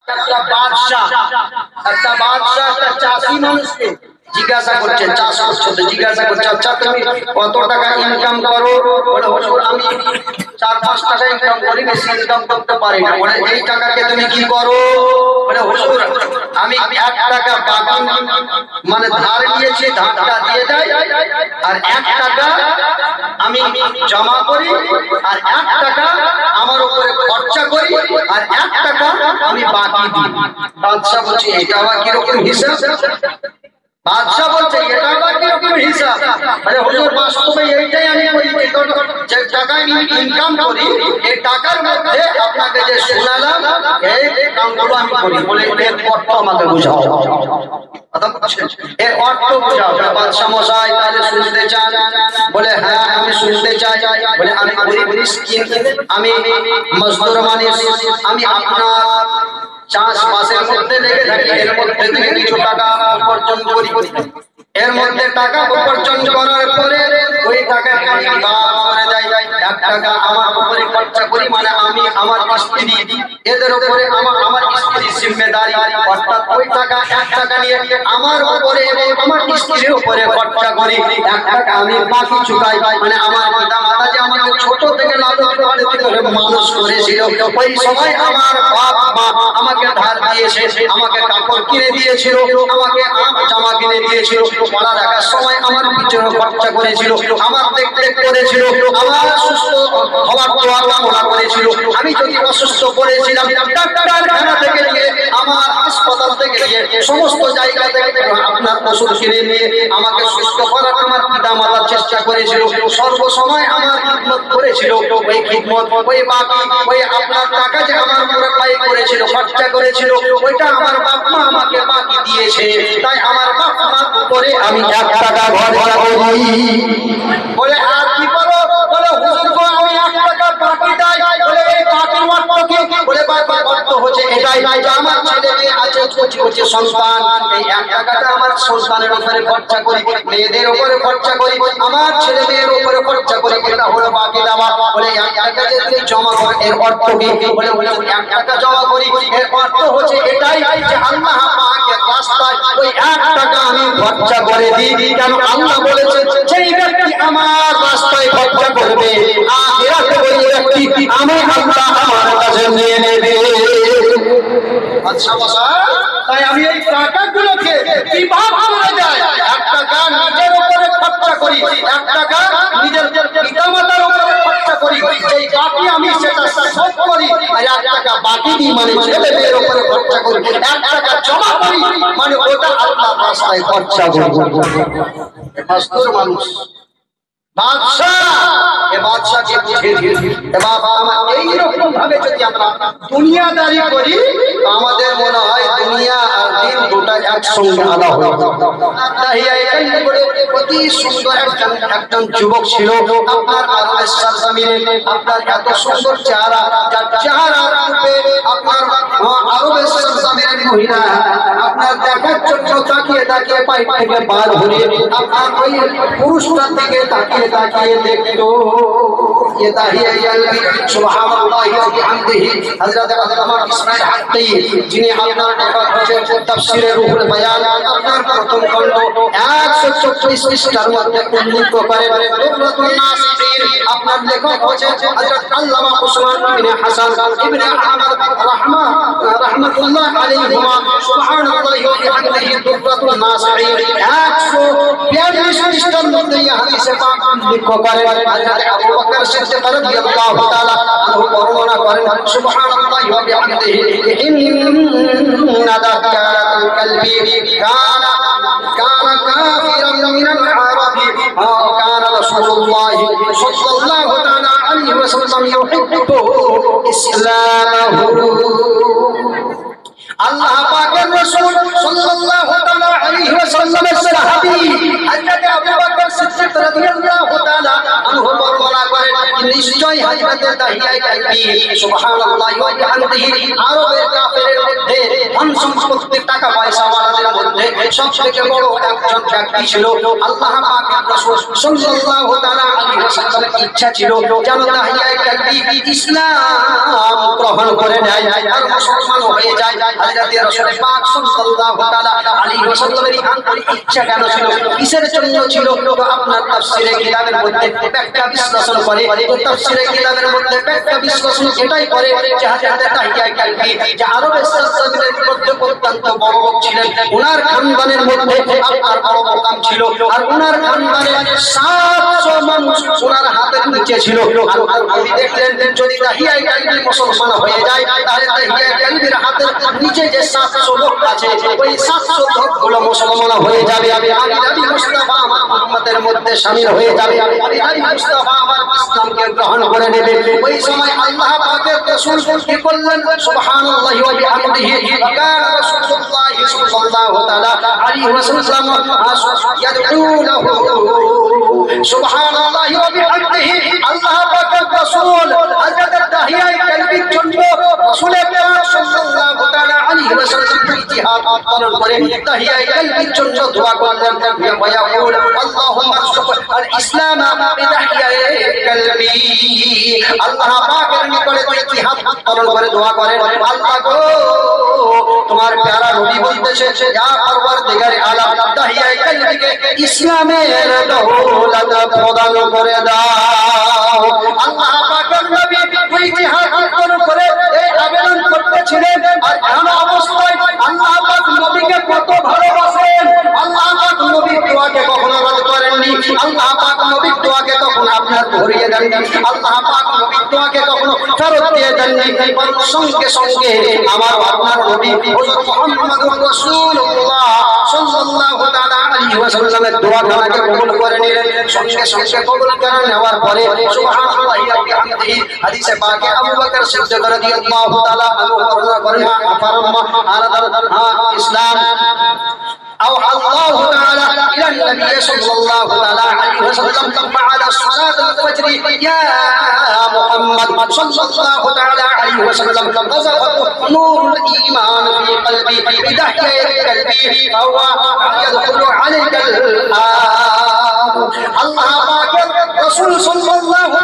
একটা বাদশাহ একটা চাষি মানুষকে জিজ্ঞাসা করছে, চাষ করছে তো জিজ্ঞাসা করছে, আচ্ছা তুমি কত টাকা ইনকাম করো? বলে হুজুর আমি 4-5 টাকা ইনকাম করি, বেশি ইনকাম করতে পারি না। বলে এই টাকাকে তুমি কি করো? বলে হুজুর আমি 1 টাকা বাকি মানে ধার নিয়েছি, ধারটা দিয়ে দেয়, আর 1 টাকা আমি জমা করি, আর 1 টাকা আমার উপরে খরচা করি, আর 1 টাকা আমি বাকি দিই। বাদশা বলছে এটা আবার কিরকম হিসাব? বাদশা বলছে এটা আবার কিরকম হিসাব? আরে হুজুর বাস্তবে এইটাই আমি করি, যে টাকা ইনকাম করি এই টাকার মধ্যে আপনাকে যে শোনালাম এই কামগুলো আমি করি। বলে এর অর্থ আমাকে বুঝাও, এর অর্থ বুঝাও। বাদশা মশাই তাহলে শুনতে চান? বলে হ্যাঁ আমি শুনতে চাই। বলে আমি গরিব মিসকিন, আমি মজদুর মানুষ, আমি আপনার চাষবাসের মধ্যে লেগে থাকি, এর মধ্যে থেকে কিছু টাকা উপার্জন করি, এর মধ্যে টাকা উপার্জন করার পরে ওই টাকাকে আমি ভাগ করে দেয়। 1 টাকা আমার উপরে খরচা করি, মানে আমি আমার স্ত্রী এদের উপরে আমার স্ত্রীর জিম্মেদারি, অর্থাৎ ওই টাকা 1 টাকা নিয়ে আমার উপরে এবং আমার স্ত্রীর উপরে খরচা করি, 1 টাকা আমি বাকি চুকাই। মানে আমার পিতা মাতা যে আমাকে ছোট থেকে লালন পালন করে মানুষ করেছিল, ওই সময় আমার বাপ মা আমাকে ধার দিয়েছে, আমাকে কাপড় কিনে দিয়েছিল, আমাকে জামা কিনে দিয়েছিল, পড়ালেখার সময় আমার পিছনে খরচা করেছিল, আমার দেখরেখ করেছিল, আমার সুস্থ হওয়ার দোয়া কামনা করেছিল। আমি যদি অসুস্থ পড়েছিলাম ডাক্তারখানা থেকে নিয়ে, আমার হাসপাতাল থেকে নিয়ে, সমস্ত জায়গা থেকে আপনার ওষুধ কিনে নিয়ে আমাকে সুস্থ করার আমার পিতা মাতার চেষ্টা করেছিল, সর্বসময় আমার খিদমত করেছিল। ওই খিদমত, ওই বাকি, ওই আপনার টাকা যে আমার উপরে ব্যয় করেছিল, খরচা করেছিল, ওইটা আমার বাপ মা আমাকে বাকি দিয়েছে। তাই আমার বাপ মার উপরে আমি 1 টাকা খরচা করি। বলে আর কি করো? বলে হুজুর গো আমি 1 টাকা বাকি দেই। বলে এই বাকির অর্থ কি? বলে বাকির অর্থ হচ্ছে এটাই যে আমার ছেলে মেয়ে আছে, কচি সন্তান, এই 1 টাকাটা আমার সন্তানের উপরে খরচা করি, মেয়েদের উপরে খরচা করি, আমার ছেলে মেয়ের উপরে খরচা করি, এটা হলো বাকি দেওয়া। বলে 1 টাকা যে তুমি জমা করো এর অর্থ কি? বলে 1 টাকা জমা করি এর অর্থ হচ্ছে এটাই যে আল্লাহ পাকের রাস্তায় ওই 1 টাকা আমি খরচা করে দিই। কেন আল্লাহ বলেছে সেই ব্যক্তি আমার রাস্তায় খরচা করবে, আখিরাতে ওই ব্যক্তি আমি আল্লাহ আমার কাছে নিয়ে নেবে। আচ্ছা বাবা, তাই আমি এই টাকাগুলোকে বিভাগ করে যাই, 1 টাকা নিজের উপরে খরচা করি, 1 টাকা নিজের পিতামাতার উপরে খরচা করি, যেই বাকি আমি সেটা শোধ করি, আর 1 টাকা বাকি দিই মানে ছেলে মেয়ের উপরে খরচা করি, 1 টাকা জমা করি মানে ওটা আল্লাহর রাস্তায় খরচা করি। মজদুর মানুষ বাদশা, এ বাদশাকে বুঝিয়ে দিয়েছি বাবা আমার এইরকম ভাবে যদি আমরা দুনিয়াদারি করি আমাদের মনে হয় দুনিয়া আর দিন দুটা একসঙ্গে আলাদা হয়ে যাবে। তাই এখানে বলে অতি সুন্দর একজন যুবক ছিল আপনার আরবের সরজমিনে, আপনার এত সুন্দর চেহারা, যার চেহারার রূপে আপনার আরবের সরজমিনের মহিলা আপনার দেখার জন্য তাকিয়ে তাকিয়ে পাইপ থেকে বার হয়ে আপনার ওই পুরুষটার দিকে তাকিয়ে তাকিয়ে দেখতো। ये दाहिया कल्बी सुभान अल्लाह व बिहमदिही हजरत আল্লামা ইসমাঈল হাক্কি যিনি আপনার লেখক হয়েছে তাফসীরে রুহুল বায়ান, আপনার প্রথম খণ্ড 134 পৃষ্ঠার মধ্যে উল্লেখ করেন। রুহুল নাসির আপনার লেখক হয়েছে হযরত আল্লামা উসমান ইবনে হাসান ইবনে আহমদ রাহমাতুল্লাহ আলাইহিমা। সুবহানাল্লাহি ওয়া বিহামদিহি রুহুল নাসির 142 পৃষ্ঠার মধ্যে এই হাদিসে পাক উল্লেখ করেন। হযরত আবু বকর সিদ্দিক রাদিয়াল্লাহু তাআলা আনহু বর্ণনা করেন সুবহানাল্লাহি ওয়া বিহামদিহি ইন্না দাকারাল কলবি কানা কাফিরান মিনাল আরাবি কানা রাসূলুল্লাহ সাল্লাল্লাহু তাআলা আলাইহি ওয়াসাল্লাম ইউহিব্বু ইসলামাহু। আল্লাহ পাকের রাসূল সাল্লাল্লাহু তাআলা আলাইহি ওয়াসাল্লামের সাহাবী হযরত আবু বকর সিদ্দিক রাদিয়াল্লাহু তাআলা আনহু বর্ণনা করেন নিশ্চয় হযরত দাহিয়া কলবি সুবহানাল্লাহি ওয়া বিহামদিহি আরবের কাফেরের মধ্যে ধন সম্পত্তি টাকা পয়সা ওয়ালাদের মধ্যে সবথেকে বড় একজন ব্যক্তি ছিল আল্লাহ পাকের রাসূল সাল্লাল্লাহু তাআলা আলাইহি ওয়াসাল্লামের ইচ্ছা ছিল যেন দাহিয়ায়ে কালবি ইসলাম গ্রহণ করে নেয় আর মুসলমান হয়ে যায়। হযরত রাসূল পাক সাল্লাল্লাহু তাআলা আলাইহি ওয়াসাল্লামের আন্তরিক ইচ্ছা কেন ছিল, কিসের জন্য ছিল? তো আপনার তাফসীরে কিতাবের মধ্যে ব্যাখ্যা বিশ্লেষণ করে, তো তাফসীরে কিতাবের মধ্যে ব্যাখ্যা বিশ্লেষণ এটাই করে যে হযরত দাহিয়ায়ে কালবি যে আরবের সালতানাতের মধ্যে অত্যন্ত বড় লোক ছিলেন, ওনার খানদানের মধ্যে আপনার বড় মাকাম ছিল আর ওনার খানদানের 700 মানুষ ওনার হাতের নিচে ছিল। আর আপনি দেখলেন যদি দাহিয়ায়ে কালবি মুসলমান হয়ে যায় তাহলে দাহিয়ায়ে কালবির হাতের নিচে যে 700 লোক আছে ওই 700 লোকগুলো মুসলমান হয়ে যাবে। আমি নবী মুস্তাফা আমার উম্মতের মধ্যে শামিল হয়ে যাবে, আমি নবী মুস্তাফা আমার ইসলামকে গ্রহণ করে নেবে। ওই সময় আল্লাহ পাকের রাসূল কি করলেন? সুবহানাল্লাহি ওয়া বিহামদিহি কানা রাসূলুল্লাহ সাল্লাল্লাহু তাআলা আলাইহি ওয়াসাল্লাম ইয়াদউ লাহু সুবহানাল্লাহি ওয়া বিহামদিহি আল্লাহ পাকের রাসূল হযরত দাহিয়ায়ে কালবির জন্য রাসূলের পাক সাল্লাল্লাহু তাআলা আলাইহি ওয়াসাল্লাম ইতিহাদ পালন করে দাহিয়ায়ে কালবির জন্য দোয়া করলেন ওয়া ইয়াকুল আল্লাহুম্মা রযুক আল ইসলাম বিদাহিয়ায়ে কালবি। আল্লাহ পাকের নিকটে ইতিহাদ পালন করে দোয়া করেন, আল্লাহ গো তোমার প্যারা নবী বলতেছে ইয়া পরওয়ারদিগারে আলাম দাহিয়ায়ে কালবিকে ইসলামের দৌলত প্রদান করে দাও। আল্লাহ পাকের নবী ইতিহাদ পালন করে এই আবেদন করতেছিলেন আর এমন অবস্থায় আল্লাহ পাক নবীকে কত ভালোবাসেন। আল্লাহ পাক নবীর দোয়াকে কখনো রদ করেননি, আল্লাহ পাক নবীর দোয়াকে কখনো আপনার ধরিয়ে দেননি, আল্লাহ পাক নবীর দোয়াকে কখনো ফেরত দিয়ে দেননি। সঙ্গে সঙ্গে আমার আপনার নবী হযরত মুহাম্মদুর রাসূলুল্লাহ সাল্লাল্লাহু তাআলা আলাইহি ওয়াসাল্লামের দোয়াটাকে কবুল করে নিলেন। সঙ্গে সঙ্গে কবুল করে নেওয়ার পরে সুবহানাল্লাহি ওয়া বিহামদিহি হাদিসে পাকে আবু বকর সিদ্দিক রাদিয়াল্লাহু তাআলা আনহু বর্ণনা করেন আফারমা আলাদাল ইসলাম أوحى الله تعالى إلى النبي صلى الله عليه وسلم بعد صلاة الفجر يا محمد صلى الله عليه وسلم رزقه نور الإيمان في قلبي بداية قلبي فهو يدخل عليك الآن। الله পাকের রাসূল সাল্লাল্লাহু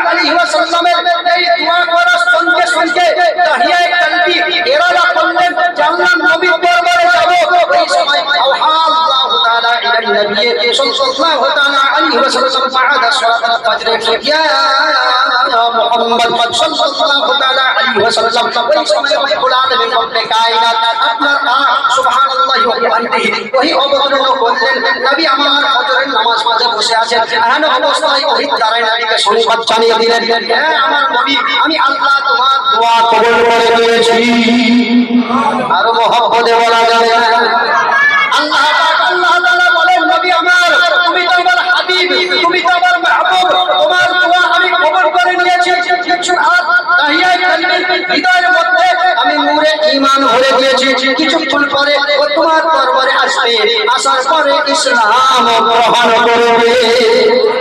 আলাইহি ওয়াসাল্লামের এই দোয়া করার সঙ্গে সঙ্গে দাহিয়ায়ে কালবি এরাদা করলেন যে আমরা নবীর দরবারে যাব। ওই সময় আল্লাহ তাআলা ইলা নবী সাল্লাল্লাহু আলাইহি ওয়াসাল্লাম বাদা সালাত ফজর ইয়া মুহাম্মদ সাল্লাল্লাহু আলাইহি ওয়াসাল্লাম ওই সময় রব্বুল আলামিন রব্বে কায়নাত আপনার সুবহানাল্লাহি ওয়া বিহামদিহি ওহি অবতীর্ণ করলেন। নবী আমার ফজরের নামাজ পড়ে বসে আছেন, এমন অবস্থায় ওহি দ্বারাই নবীকে সংবাদ জানিয়ে দিলেন, হে আমার নবী আমি আল্লাহ তোমার দোয়া কবুল করে নিয়েছি। আর মহব্বতে বলা যাবে না। আল্লাহ পাক আল্লাহ তাআলা বলেন নবী আমার তুমি তো আমার হাবিব, তুমি তো আমার মাহবুব, তোমার দোয়া আমি কবুল করে নিয়েছি। কিছুক্ষণ আর দাহিয়ায়ে কালবির হৃদয়ের মধ্যে আমি নূরে ঈমান ভরে দিয়েছি। কিছুক্ষণ পরে ও তোমার দরবারে আসবে, আসার পরে ইসলাম গ্রহণ করবে।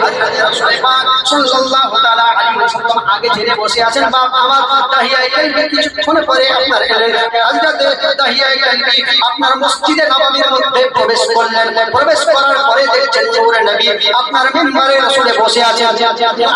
হযরত রাসূল পাক সাল্লাল্লাহু তাআলা আলাইহি ওয়াসাল্লাম আগে ঝেড়ে বসে আছেন, বাপ আমার দাহিয়ায়ে কালবি কিছুক্ষণ পরে আপনার এলেন। হযরত দাহিয়ায়ে কালবি আপনার মসজিদে নববীর মধ্যে প্রবেশ করলেন। প্রবেশ করার পরে দেখছেন নূরে নবী আপনার মিম্বারে রাসূলে বসে আছেন।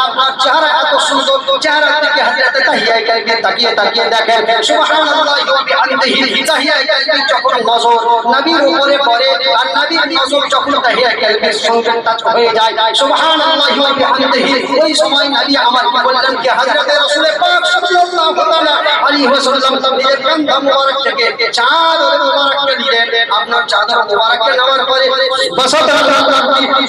আপনার চেহারা এত সুন্দর, চেহারার দিকে হযরত দাহিয়ায়ে কালবি তাকিয়ে তাকিয়ে দেখেন সুবহানাল্লাহি ওয়া বিহামদিহি দাহিয়ায়ে কালবি যখন নজর নবীর উপরে পড়ে আর নবীর নজর যখন দাহিয়ায়ে কালবির সঙ্গে টাচ হয়ে যায় সুবহানাল্লাহি ওয়া বিহামদিহি ওই সময় নবী আমার কি বললেন যে হযরত রাসূল পাক সাল্লাল্লাহু আলাইহি ওয়াসাল্লাম নিজের কাঁধ মোবারক থেকে চাদর মোবারককে নিলেন। আপনার চাদর মোবারককে নেওয়ার পরে বসতরা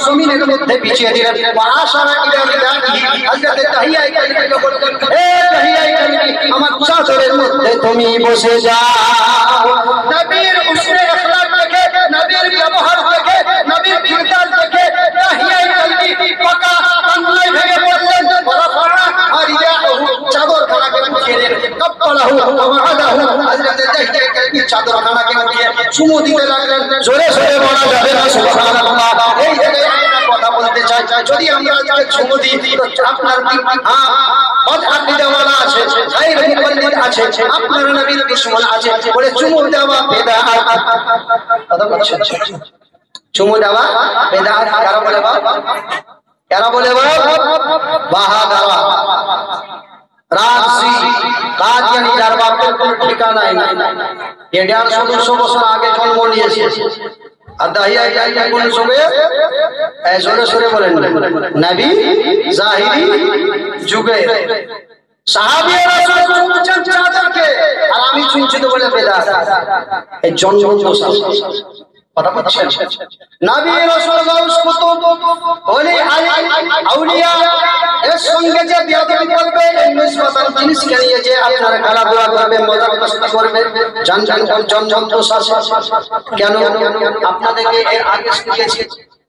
জমিনের মধ্যে বিছিয়ে দিলেন। ওয়াশারা ইলা রিদাহি হযরত দাহিয়ায়ে কালবিকে বললেন, হে দাহিয়ায়ে কালবি আমার চাদরের মধ্যে তুমি বসে যাও। নবীর উসরে اخلاق দেখে, নবীর ব্যবহার দেখে, নবীর কিরদার দেখে দাহিয়ায়ে কালবি পাকা কান্নায় ভেঙে পড়লেন। ওয়ারাফা আরিয়াহু চাদর খানাকে উঠিয়ে দিলেন। কাব্বালাহু ওয়া ওয়াদাহু হযরত দাহিয়ায়ে কালবি চাদর খানাকে উঠিয়ে চুমু দিতে লাগলেন। জোরে জোরে বলা যাবে না সুবহানাল্লাহ। এই জায়গায় একটা কথা বলতে চাই, যদি আমরা আজকে চুমু দিই তো আপনার আকীদাওয়ালা আছে, গায়র মুকাল্লিদ আছে, আপনার নবীর দুশমন আছে, বলে চুমু দেওয়া বেদাত। কথা বলছেন, চুমু দেওয়া বেদাত। কারা বলে বাপ? কারা বলে বাপ? বাহাদারা, রাজসি, কাদিয়ানি, যার বাপের কোনো ঠিকানা নাই। এ 150-200 বছর আগে জন্ম নিয়েছে। আর দাহিয়া জায়গা কোন সময়ে জোরে সোরে বলেন নবী জাহিরি যুগে সাহাবীরা শুনছেন চাচাকে, আর আমি শুনছি তো বলে বেদাত। এই জন্মগত কথা বলছেন। নবী রাসূল গাউস কুতুব ওলি আলী আউলিয়া এর সঙ্গে যে বিয়াদবি করবে, এই নিসবতান জিনিসকে নিয়ে যে আপনারা গালা দোয়া করবে, মজাক মাস্তি করবে, জন্মগত কেন? আপনাদেরকে এর আগে শিখিয়েছি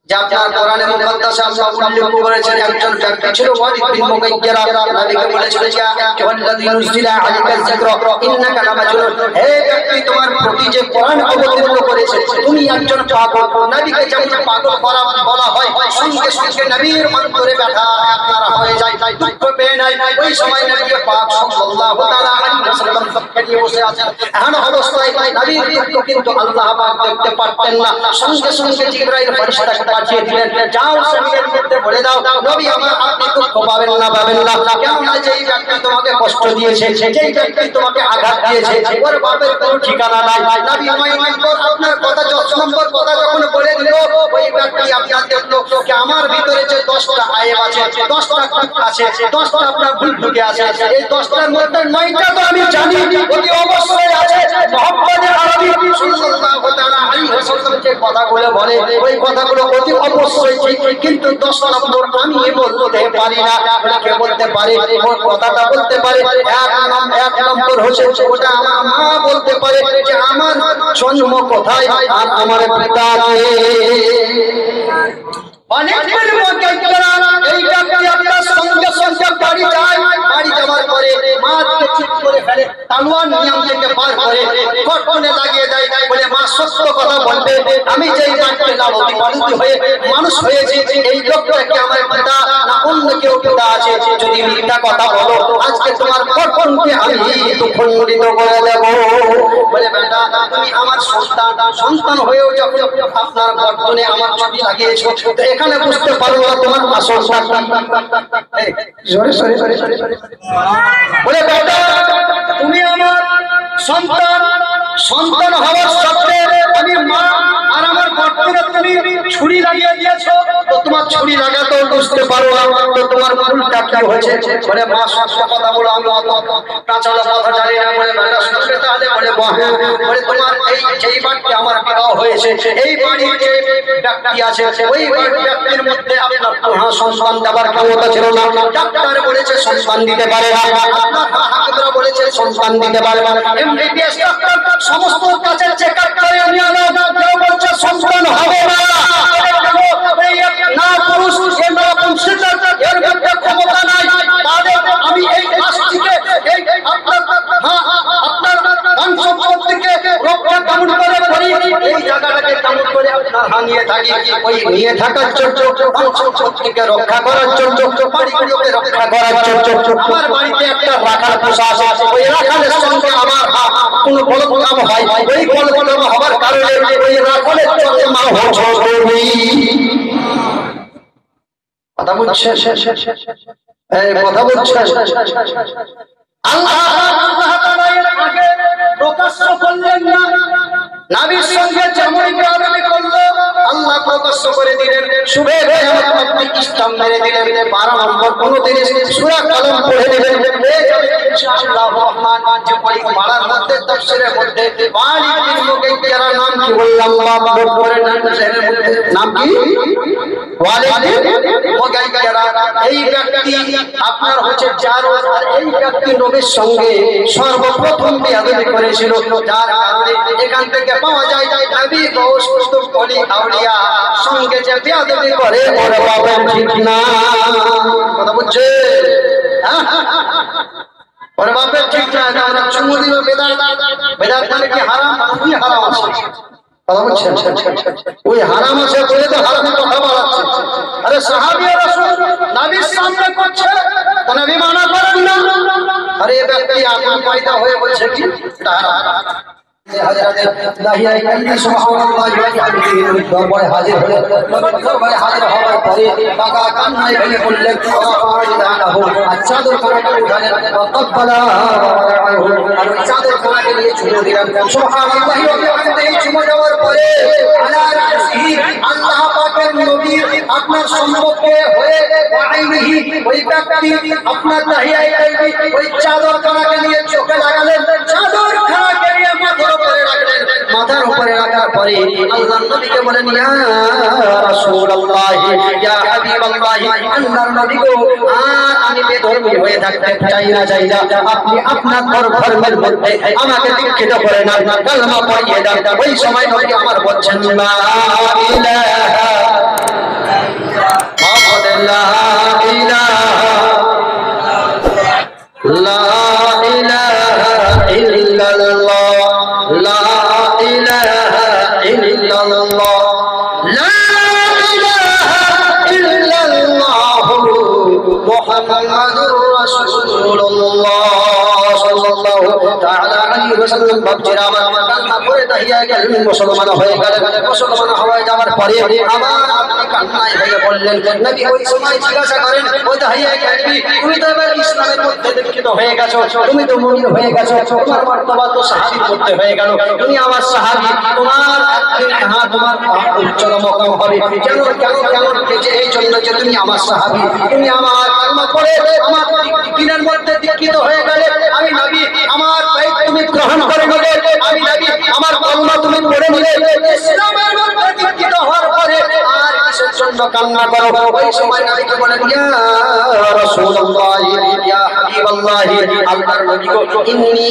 যে আপনার কোরআনে মুকদ্দাসে আল্লাহ উল্লেখ করেছেন একজন ব্যক্তি ছিল ওয়ালিদ বিন মুগাইয়্যিরা, নবীকে বলেছিল যে আইয়ুহাল্লাযী নুজিলা আলাইকাজ যিকরা ইন্নাকা লামাজনুন, হে ব্যক্তি তোমার প্রতি যে কোরআন অবতীর্ণ করেছে তুমি একজন পাগল। নবীকে যেমন পাগল বলা হয়, সঙ্গে সঙ্গে নবীর অন্তরে ব্যথা আপনারা হয়ে যায়, দুঃখ পেয়ে নাই। ওই সময় নবী পাক সাল্লাল্লাহু তাআলা আলাইহি ওয়াসাল্লাম সবকে নিয়ে বসে আছেন, এমন অবস্থায় নবীর দুঃখ কিন্তু আল্লাহ পাক দেখতে পারতেন না। সঙ্গে সঙ্গে জিবরাইল ফেরেশতাকে পাঠিয়ে দিলেন, যাও জমিনের মধ্যে বলে দাও নবী আমার আপনি দুঃখ পাবেন না, কেননা যেই ব্যক্তি তোমাকে কষ্ট দিয়েছে, যেই ব্যক্তি তোমাকে আঘাত দিয়েছে, ওর বাপের কোনো ঠিকানা নাই। নবী 9 নম্বর আপনার কথা 10 নম্বর কথা যখন বলে দিল, ওই ব্যক্তি আপনার দেখলো যে আমার ভিতরে যে 10টা আয়েব আছে, 10টা খুঁত আছে, 10টা আপনার ভুল ঢুকে আছে, এই 10টার মধ্যে 9টা তো আমি জানি অতি অবশ্যই আছে। মুহাম্মদ আরবি সাল্লাল্লাহু তাআলা আলাইহি ওয়াসাল্লাম যে কথাগুলো বলে ওই কথাগুলো অতি অবশ্যই ঠিক, কিন্তু 10 নম্বর আমি বলতে পারি না। কে বলতে পারে? ওই কথাটা বলতে পারে। এক নম্বর হচ্ছে ওটা আমার মা বলতে পারে যে আমার জন্ম কোথায় আর আমার পিতা কে। অনেক এই ব্যক্তি আপনার সঙ্গে সঙ্গে বাড়ি যায়, বাড়ি যাওয়ার পরে মাকে ঠিক করে ফেলে, তালোয়ার নিয়ম থেকে পার করে কটনে লাগিয়ে দেয়, বলে মা সত্য কথা বলবে, আমি যেই বাড়িতে লালতি পালিত হয়ে মানুষ হয়েছি এই লোকটাকে আমার পিতা না অন্য কেউ পিতা আছে, যদি মিথ্যা কথা বলো আজকে তোমার কটনকে আমি দুখণ্ডিত করে দেব। বলে বেটা তুমি আমার সন্তান হয়েও যখন আপনার কটনে আমার ছবি লাগিয়েছো, তো এখানে বুঝতে পারবো না তোমার আসল বলে বেটা তুমি আমার সন্তান হওয়ার সত্ত্বে আমি মা আর আমার কটনে তুমি ছুরি লাগিয়ে দিয়েছো, তো তোমার ছুরি লাগাতেও বুঝতে পারো না, তো তোমার ভুলটা কি হয়েছে? বলে মা সত্য কথা বলো, আমি অত কাঁচা কথা জানি না। বলে বেটা শুনবে তাহলে? বলে বলে তোমার এই যেই বাড়িতে আমার বিবাহ হয়েছে এই বাড়ির যে ব্যক্তি আছে ওই ব্যক্তির মধ্যে আপনার সন্তান দেওয়ার ক্ষমতা ছিল না। ডাক্তার বলেছে সন্তান দিতে পারে না, আপনার হাকিমরা বলেছে সন্তান দিতে পারে না, এমবিবিএস ডাক্তার সমস্ত কাছে চেক আপ করে নিয়ে আলো, কেউ বলছে সন্তান হবে না। না পুরুষ না পুরুষের এর মধ্যে ক্ষমতা নাই, তাদের আমি এই কাজটিকে এই আপনার ধন সম্পত্তিকে রক্ষা কেমন করে করি, এই জায়গাটাকে কেমন করে আপনার হানিয়ে থাকি, ওই নিয়ে থাকার জন্য ধন সম্পত্তিকে রক্ষা করার জন্য, বাড়িগুলোকে রক্ষা করার জন্য আমার বাড়িতে একটা রাখাল পোষা আছে, ওই রাখালের সঙ্গে আমার কোনো বলকাম হয়, ওই বলকাম হওয়ার কারণে ওই রাখালের সঙ্গে মা হচ্ছে করবি। কথা বলছে কথা বলছে আল্লাহ তাআলা এর আগে প্রকাশ্য করলেন না, নবীর সঙ্গে যেমন বেয়াদবি করলো আল্লাহ প্রকাশ্য করে দিলেন। শুভে আপনি ইসলাম মেরে দিলেন। 12 নম্বর 29 সূরা কলম পড়ে দিলেন। ইনশাআল্লাহ রহমান যে পড়ি মারার মধ্যে তাফসীরের মধ্যে ওয়ালিদ বিন মুগাইয়্যিরা নাম কি বললাম, নোট করে নাম কি? ওয়ালিদ বিন মুগাইয়্যিরা। এই ব্যক্তি আপনার হচ্ছে জারুদ, আর এই ব্যক্তি নবীর সঙ্গে সর্বপ্রথম বেয়াদবি করেছিল, যার কারণে এখান থেকে পাওয়া যায় নবী গাউস কুতুব ওলি আউলিয়া সঙ্গে যে বেয়াদবি করে ওর বাপের ঠিক না। কথা বুঝছে? ওর বাপের ঠিক না। আমরা চুমু দিব বেদাত, বেদাত মানে কি হারাম? খুবই হারাম আছে। কথা বলছেন ওই হারাম আছে বলে তো হারামে কথা বলাচ্ছে। আরে সাহাবী আর রাসূল নবীর সামনে করছে তো নবী মানা করেন না। আরে এই ব্যক্তি আপন পয়দা হয়ে বলছে কি তারা দরবারে হাজির হলে দরবারে হাজির হওয়ার পরে বাবা কান্নায় ভেঙে পড়লেন, চাদর খানাকে উঠালেন, চাদর খানাকে নিয়ে চুমো দিলেন। সুবহানাল্লাহি ওয়া বিহামদিহি চুমো দেওয়ার পরে আল্লাহ পাকের নবী আপনার সম্মুখে হয়ে ওই ব্যক্তি আপনার তাহিয়ায়ে কালবি ওই চাদর খানাকে নিয়ে চোখে লাগালেন, চাদর খানাকে নিয়ে মাথার উপরে রাখার পরে আল্লাহর নবীকে বলেন, ইয়া রাসূলুল্লাহ ইয়া হাবিবাল্লাহ, আল্লাহর নবী গো আর আমি বেধর্মী হয়ে থাকতে চাই না, আপনি আপনার ধর্মের মধ্যে আমাকে দীক্ষিত করে না, কালেমা পড়িয়ে দেন। ওই সময় নবী আমার বলছেন লা ইলাহা লা ইলাহা লা ইলাহা ইল্লাল্লাহ লা ইলাহা ইল্লাল্লাহ লা ইলাহা ইল্লাল্লাহ মুহাম্মাদুর রাসূলুল্লাহ সাল্লাল্লাহু তাআলা আলাইহি ওয়াসাল্লাম। বাপজিরা আমার কান্না করে তাহিয়ায়ে কালবি মুসলমান হয়ে গেলেন। মুসলমান হয়ে যাওয়ার পরে আবার আপনি কান্নায় ভেঙে পড়লেন। নবী ওই সময় জিজ্ঞাসা করেন, ও তাহিয়ায়ে কালবি তুমি তো এবার ইসলামের মধ্যে দীক্ষিত হয়ে গেছো, তুমি তো মুমিন হয়ে গেছো, তোমার মর্তবা তো সাহাবীর মধ্যে হয়ে গেল, তুমি আমার সাহাবী, তোমার একদিন তোমার উচ্চতম মকাম হবে। কেন কেন কেন এই জন্য যে তুমি আমার সাহাবী, তুমি আমার কালেমা পড়ে আমার দ্বীনের মধ্যে দীক্ষিত হয়ে গেলে, আমি নবী আমার বাইত তুমি গ্রহণ করে নিলে, আমি নবী আমার কালেমা তুমি পড়ে নিলে, ইসলামের মধ্যে দীক্ষিত হওয়ার পরে আর কিসের জন্য কান্না করো? ওই সময় নবীকে বলেন, ইয়া রাসূলুল্লাহ ইয়া হাবিবাল্লাহ, আল্লাহর নবী গো ইন্নী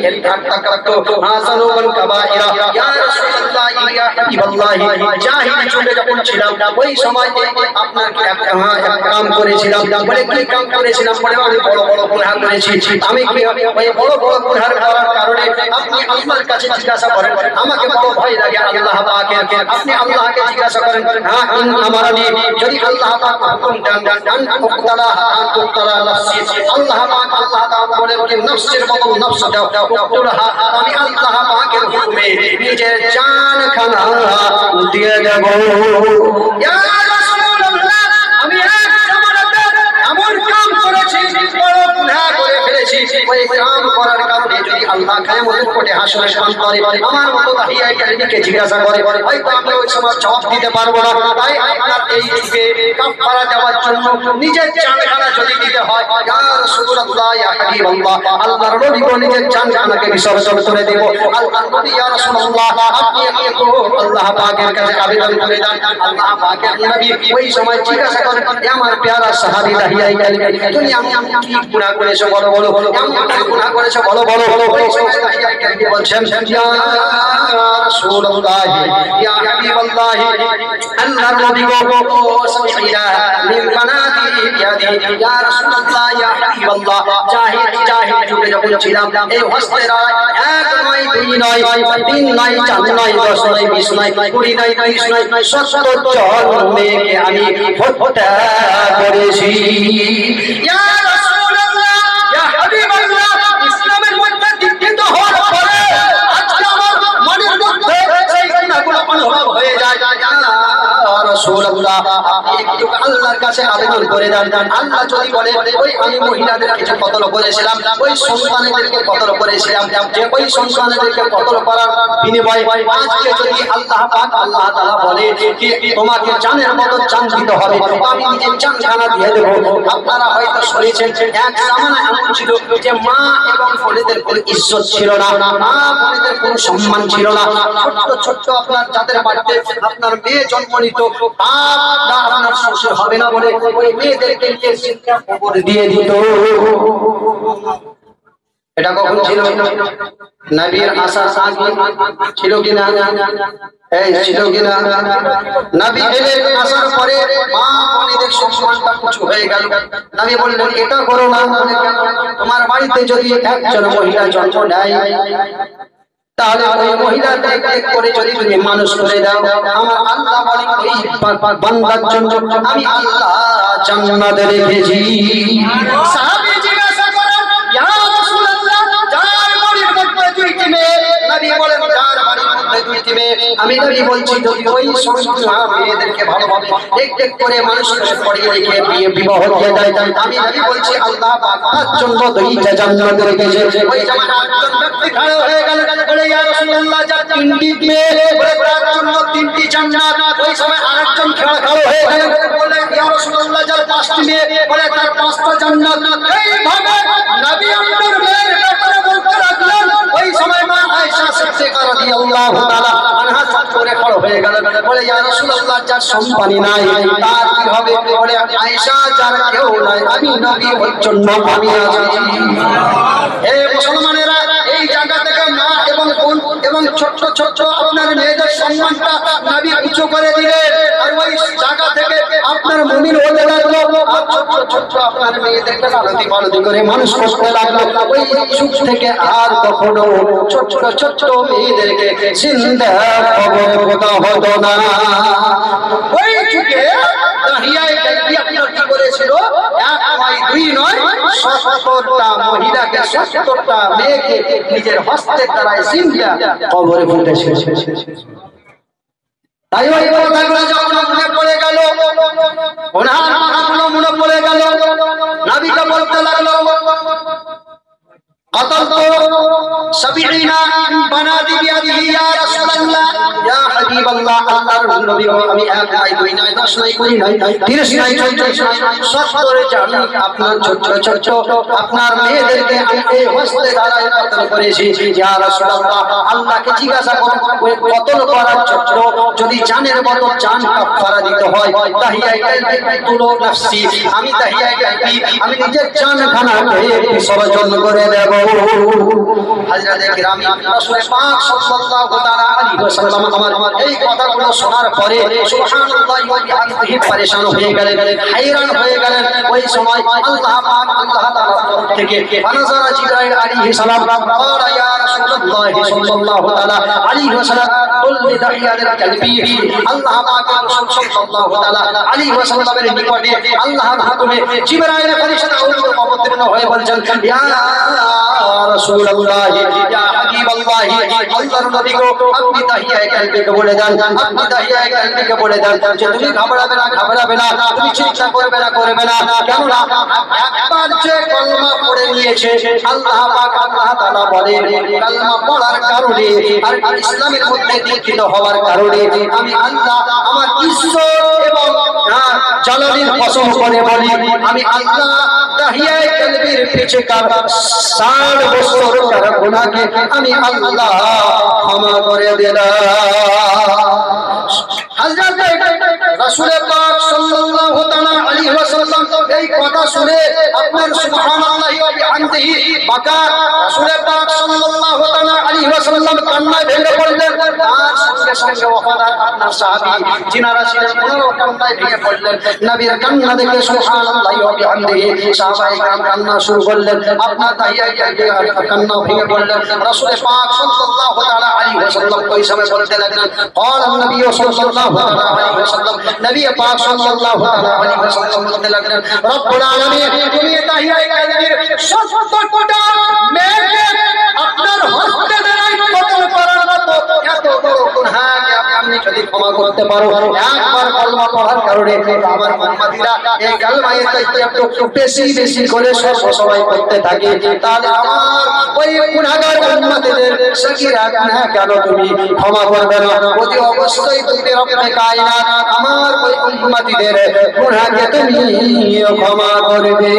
ইরতাকাবতু হাযানুল কাবাইরা, ইয়া রাসূলুল্লাহ ইয়া হাবিবাল্লাহ, জাহিলি যুগে যখন ছিলাম ওই সময় আপনার কি এক কাম করেছিলাম। বলে কি কাম করেছিলাম? বলে আমি বড় বড় গুনাহ করেছি। আমি কি ওই বড় বড় গুনাহ করার কারণে আপনি আল্লাহর কাছে জিজ্ঞাসা করেন, আমাকে বড় ভয় লাগে আল্লাহ পাকের, আপনি আল্লাহকে জিজ্ঞাসা করেন, হ্যাঁ ইন আমারানি, যদি আল্লাহ পাক হুকুম দেন উক্তালা উক্তালা নাফসি, আল্লাহ পাক আল্লাহ তাআলা বলেন কি নফসের বদল নফস দাও, উক্তালাহা, আমি আল্লাহ পাকের হুকুমে নিজের জান খানা দিয়ে দেব। ইয়া রাসূলুল্লাহ, আমি এক জামানাতে এমন কাম করেছি, বড় গুনাহ করে ফেলেছি, ওই কাম করার কারণে যদি আল্লাহ কিয়ামতের কোটে হাসরের প্রান্তরে আমার মতো তাহিয়ায়ে কালবিকে জিজ্ঞাসা করে, হয়তো আমি ওই সময় জবাব দিতে পারবো না। তাই আপনার এই যুগে কাফারা দেওয়ার জন্য নিজের জানখানা যদি দিতে হয়, ইয়া রাসূলুল্লাহ ইয়া হাবিবাল্লাহ, আল্লাহর নবী গো নিজের জানখানাকে বিসর্জন করে দেব। আল্লাহর নবী ইয়া রাসূলুল্লাহ, আপনি একটু আল্লাহ পাকের কাছে আবেদন করে দেন। আল্লাহ পাকের নবী ওই সময় জিজ্ঞাসা করেন, হে আমার প্যারা সাহাবী তাহিয়ায়ে কালবি, তুমি আমি কি গুনাহ করেছো বলো বলো, এমন কি গুনাহ করেছো বলো বলো। ওই সময় তাহিয়ায়ে কালবি বলছেন, ইয়া রাসূলুল্লাহ ইয়া হাবিবাল্লাহ, আল্লাহর নবী গো সামিরা মিন বানাতি ইয়াদি, ইয়া রাসূলুল্লাহ ইয়া হাবিবাল্লাহ, জাহিল যুগে যখন ছিলাম এই হস্তেরা এক নয় দুই নয় তিন নয় চার নয় 10 নয় 20 নয় 20 নয় 30 নয় 70 জন মেয়েকে আমি হত্যা করেছি। ইয়া রাসূলুল্লাহ ইয়া হাবিবাল্লাহ, ইসলামের মধ্যে দীক্ষিত হওয়ার পরে আজকে আমার মনের মধ্যে সেই গুনাহগুলো অনুভব হয়ে যায়। ইয়া রাসূলুল্লাহ, আপনি একটু আল্লাহর কাছে আবেদন করে দেন। আল্লাহ যদি বলে ওই আমি মহিলাদেরকে যে কতল করেছিলাম, ওই সন্তানদেরকে কতল করেছিলাম, যে ওই সন্তানদেরকে কতল করার বিনিময়ে আজকে যদি আল্লাহ পাক আল্লাহ তাআলা বলে কি তোমাকে জানের মতো জান দিতে হবে, আমি নিজের জানখানা দিয়ে দেব। আপনারা হয়তো শুনেছেন এক জামানা এমন ছিল যে মা এবং বোনেদের কোনো ইজ্জত ছিল না, মা বোনেদের কোনো সম্মান ছিল না। ছোট্ট ছোট্ট আপনার যাদের বাড়িতে আপনার মেয়ে জন্ম নিত, আপনার শ্বশুর হবে না বলে ওই মেয়েদেরকে নিয়ে শিক্ষা কবর দিয়ে দিত। এটা কখন ছিল? নবীর আসার আগে ছিল কিনা? এই ছিল কিনা? নবী এলেন, আসার পরে মা বোনেদের সম্মানটা কিছু হয়ে গেল। নবী বললেন এটা করো না। তোমার বাড়িতে যদি একজন মহিলা জন্ম নেয়, তাহলে ওই মহিলাকে এক করে যদি তুমি মানুষ করে দাও, আমার আল্লাহ বলে ওই বান্দার জন্য আমি আল্লাহ জান্নাতে রেখেছি। সাহাবী জিজ্ঞাসা করেন, ইয়া রাসূলুল্লাহ, যার বাড়ির মধ্যে দুইটি মেয়ে, নবী বলেন যার বাড়ির মধ্যে দুইটি মেয়ে, আমি নবী বলছি যদি ওই সমস্ত মেয়েদেরকে ভালোভাবে এক এক করে মানুষ করে পড়িয়ে রেখে বিয়ে বিবাহ দিয়ে দেয়, আমি নবী বলছি আল্লাহ পাক তার জন্য দুইটা জান্নাতে রেখেছে। ওই জামানায় একজন ব্যক্তি খাড়া হয়ে গেল, বলে ইয়া রাসূলুল্লাহ, যা তিনটি মেয়ে, বলে তার জন্য তিনটি জান্নাত। ওই সময় আরেকজন খাড়া হয়ে গেল, বলে ইয়া রাসূলুল্লাহ, যার পাঁচটি মেয়ে, বলে তার পাঁচটা জান্নাত। এইভাবে নবী আপনার মেয়ের ব্যাপারে বলতে লাগলেন। ওই সময় মা আয়েশা সিদ্দিকা রাদিয়াল্লাহু তাআলা আনহা করে খাড়া হয়ে গেল, বলে ইয়া রাসূলুল্লাহ, যার সম্মানী নাই তার কি হবে? বলে আয়েশা, যার কেউ নাই আমি নবী ওর জন্য আমি আছি। হে মুসলমানেরা, এই জায়গা থেকে মা এবং বোন এবং ছোট ছোট আপনার মেয়েদের সম্মানটা নবী উঁচু করে দিলেন। আর ওই জায়গা থেকে আপনার মুমিন হতে লাগলো, আর ছোট ছোট আপনার মেয়েদেরকে লালতি পালতি করে মানুষ করতে লাগলো। ওই যুগ থেকে আর কখনো ছোট ছোট মেয়েদেরকে জিন্দা কবরে পোতা হতো না। ওই যুগে দাহিয়ায়ে কালবি আপনার কি করেছিল? এক নয়, দুই নয়, ৭০টা মহিলাকে, ৭০টা মেয়েকে নিজের হস্তের দ্বারাই জিন্দা কবরে পুঁতেছিল। তাই ওই কথাগুলো যখন মনে পড়ে গেল, ওনার কথাগুলো মনে পড়ে গেল, নবীকে বলতে লাগলো, قتلت 70 بنات بيده يا رسول الله يا حبيب الله আল্লাহর নবী গো, আমি এক নাই, দুই নাই, 10 নাই, 20 নাই, 30 নাই, 40 নাই, 70 জন আপনার ছোট ছোট আপনার মেয়েদেরকে আমি এই হস্তে দ্বারা কতল করেছি। ইয়া রাসূলুল্লাহ, আল্লাহকে জিজ্ঞাসা করুন, ওই কতল করার জন্য যদি জানের বদল জান কাফারা দিতে হয়, দাহিয়ায়ে কালবি তুলো নফসি, আমি দাহিয়ায়ে কালবি আমি নিজের জান খানাকে বিসর্জন করে দেব। হযরতে কিরামি রাসূল পাক সাল্লাল্লাহু তাআলা আলাইহি ওয়াসাল্লাম আমার এই কথাগুলো শোনার পরে সুবহানাল্লাহি ওয়া বিহামদিহি পরেশান হয়ে গেলেন, হায়রান হয়ে গেলেন। ওই সময় আল্লাহ পাক আল্লাহ তাআলা থেকে ফানাজারা জিবরাইল আলাইহিস সালাম ক্বালা ইয়া রাসূলুল্লাহ সাল্লাল্লাহু তাআলা আলাইহি ওয়াসাল্লাম কুল লিদাহিয়াতিল কালবি, আল্লাহ পাক রাসূল সাল্লাল্লাহু তাআলা আলাইহি ওয়াসাল্লামের নিকটে আল্লাহর হুকুমে জিবরাইল ফেরেশতা অবতীর্ণ হয়ে বলছেন, ইয়া রাসূলুল্লাহ ইয়া হাবিবাল্লাহ, আল্লাহর নবী গো, আপনি দাহিয়ায়ে কালবিকে বলে দেন, আপনি দাহিয়ায়ে কালবিকে বলে দেন যে তুমি ঘাবড়াবে না, ঘাবড়াবে না, তুমি চিন্তা করবে না, করবে না। কেন না একবার যে কলমা পড়ে নিয়েছে, আল্লাহ পাক আল্লাহ তাআলা বলেন কলমা পড়ার কারণে আর ইসলামের মধ্যে দীক্ষিত হওয়ার কারণে আমি আল্লাহ আমার ইজ্জত এবং জালালির কসম করে বলি, আমি আল্লাহ দাহিয়ায়ে কালবির পিছে কার 60 বছর কার গুনাহকে আমি আল্লাহ ক্ষমা করে দিলাম। হযরত রাসূল পাক সাল্লাল্লাহু তাআলা আলাইহি ওয়াসাল্লাম এই কথা শুনে আপনার সুবহানাল্লাহি ওয়া বিহামদিহি বাকা রাসূল পাক সাল্লাল্লাহু তাআলা আলাইহি ওয়াসাল্লাম কান্নায় ভেঙে পড়লেন। তার সঙ্গে সঙ্গে ওয়াফাদার আপনার সাহাবী যিনারা ছিলেন ওনারাও কান্নায় ভেঙে পড়লেন। নবীর কান্না দেখে সুবহানাল্লাহি ওয়া বিহামদিহি সাহাবায়ে کرام কান্না শুরু করলেন, আপনার দাহিয়ায়ে কালবি কান্না ভেঙে পড়লেন। রাসূল পাক সাল্লাল্লাহু তাআলা আলাইহি ওয়াসাল্লাম ওই সময় বলতে লাগলেন, قال النبي সাল্লাল্লাহু তাআলা আলাইহি ওয়াসাল্লাম, নবী পাক সাল্লাল্লাহু তাআলা আলাইহি ওয়াসাল্লাম বলতে লাগলেন, রব্বুল আলামিন তুমি দাহিয়ায়ে কালবির 70টা মেয়েকে আপনার হস্তে দ্বারাই কতল করার মতো এত বড় গুনাহকে আপনি যদি ক্ষমা করতে পারো, একবার কলমা পড়ার কারণে আমার উম্মতিরা এই কালমায়ে তাইয়্যিব একটু বেশি বেশি করে সবসময় করতে থাকে, তাহলে আমার ওই গুনাহগার উম্মতিদের সগীরা গুনাহ কেন তুমি ক্ষমা করবে না? অতি অবশ্যই তুমি রব্বে কায়নাত আমার ওই উম্মতিদের গুনাহকে তুমি ক্ষমা করবে।